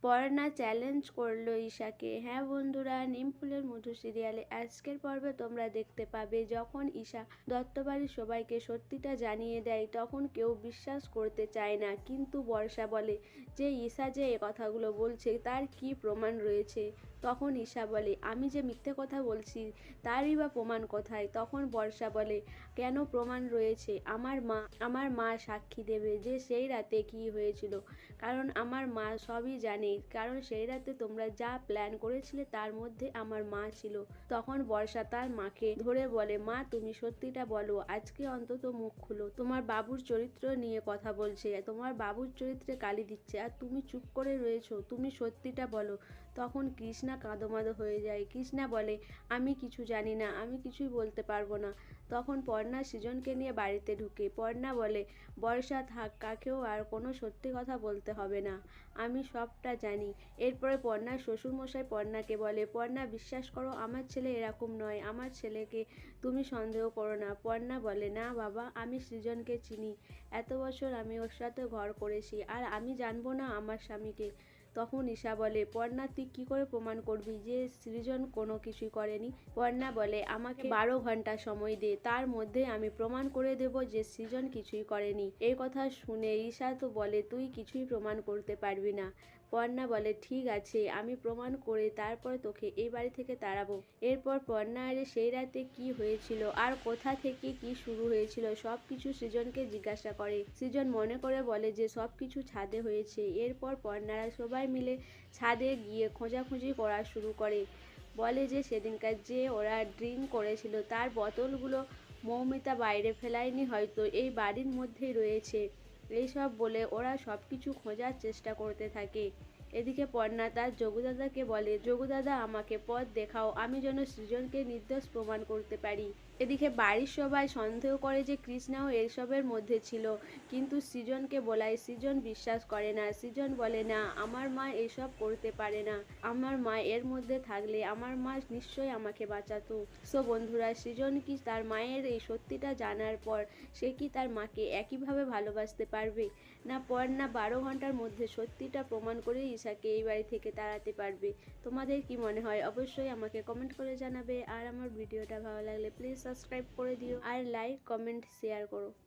Parna challenge করলো ঈশাকে। হ্যাঁ বন্ধুরা, নিমফুলের মধু সিরিয়ালে আজকের পর্বে তোমরা দেখতে পাবে যখন ঈশা দত্তবাড়ির সবাইকে সত্যিটা জানিয়ে দেয় তখন কেউ বিশ্বাস করতে চায় না, কিন্তু বর্ষা বলে যে ঈশা যে এ কথাগুলো বলছে তার কি প্রমাণ রয়েছে। তখন ঈশা বলে আমি যে মিথ্যে কথা বলছি তারই বা প্রমাণ কোথায়। তখন বর্ষা বলে কেন প্রমাণ রয়েছে, আমার মা সাক্ষী দেবে যে সেই রাতে কি হয়েছিল, কারণ আমার মা সবই জানে, কারণ সেই রাতে তোমরা যা প্ল্যান করেছিলে তার মধ্যে আমার মা ছিল। তখন বর্ষা তার মাকে ধরে বলে মা তুমি সত্যিটা বলো, আজকে অন্তত মুখ খুলো, তোমার বাবুর চরিত্র নিয়ে কথা বলছে, তোমার বাবুর চরিত্রে গালি দিচ্ছে আর তুমি চুপ করে রয়েছো, তুমি সত্যিটা বলো। তখন কৃষ্ণা কাঁদোমাদো হয়ে যায়। কৃষ্ণা বলে আমি কিছু জানি না, আমি কিছুই বলতে পারবো না। তখন পর্ণা সৃজনকে নিয়ে বাড়িতে ঢুকে। পর্ণা বলে বর্ষা থাক, কাকেও আর কোনো সত্যি কথা বলতে হবে না, আমি সবটা জানি। এরপরে পর্ণার শ্বশুরমশাই পর্ণাকে বলে পর্ণা বিশ্বাস করো আমার ছেলে এরকম নয়, আমার ছেলেকে তুমি সন্দেহ করো না। পর্ণা বলে না বাবা, আমি সৃজনকে চিনি, এত বছর আমি ওর সাথে ঘর করেছি, আর আমি জানবো না আমার স্বামীকে। তখন ঈশা বলে পর্ণা তুই কী করে প্রমাণ করবি যে সৃজন কোনো কিছুই করেনি। পর্ণা বলে আমাকে 12 ঘন্টা সময় দে, তার মধ্যে আমি প্রমাণ করে দেব যে সৃজন কিছুই করেনি। এই কথা শুনে ঈশা তো বলে তুই কিছুই প্রমাণ করতে পারবি না। পর্ণা বলে ঠিক আছে, আমি প্রমাণ করে তারপর তোকে এই বাড়ি থেকে তাড়াবো। এরপর পর্ণা আরে সেই রাতে কি হয়েছিল আর কোথা থেকে কি শুরু হয়েছিল সব কিছু সৃজনকে জিজ্ঞাসা করে। সৃজন মনে করে বলে যে সব কিছু ছাদে হয়েছে। এরপর পর্ণারা সবাই মিলে ছাদে গিয়ে খোঁজাখুঁজি করা শুরু করে। বলে যে সেদিনকার যে ওরা ড্রিঙ্ক করেছিল তার বোতলগুলো মৌমিতা বাইরে ফেলায়নি, হয়তো এই বাড়ির মধ্যেই রয়েছে। এইসব বলে ওরা সব কিছু খোঁজার চেষ্টা করতে থাকে। এদিকে পর্ণা তার যোগুদাদাকে বলে যোগুদাদা আমাকে পথ দেখাও, আমি যেন সৃজনকে নির্দোষ প্রমাণ করতে পারি। এদিকে বাড়ির সবাই সন্দেহ করে যে কৃষ্ণাও এসবের মধ্যে ছিল, কিন্তু সৃজনকে বলায় সৃজন বিশ্বাস করে না। সৃজন বলে না, আমার মা এসব করতে পারে না, আমার মা এর মধ্যে থাকলে আমার মা নিশ্চয়ই আমাকে বাঁচাতো। সো বন্ধুরা, সৃজন কি তার মায়ের এই সত্যিটা জানার পর সে কি তার মাকে একইভাবে ভালোবাসতে পারবে, না পর্ণা 12 ঘন্টার মধ্যে সত্যিটা প্রমাণ করে ঈশাকে এই বাড়ি থেকে তাড়াতে পারবে? তোমাদের কি মনে হয় অবশ্যই আমাকে কমেন্ট করে জানাবে। আর আমার ভিডিওটা ভালো লাগলে প্লিজ সাবস্ক্রাইব করে দিও আর লাইক কমেন্ট শেয়ার করো।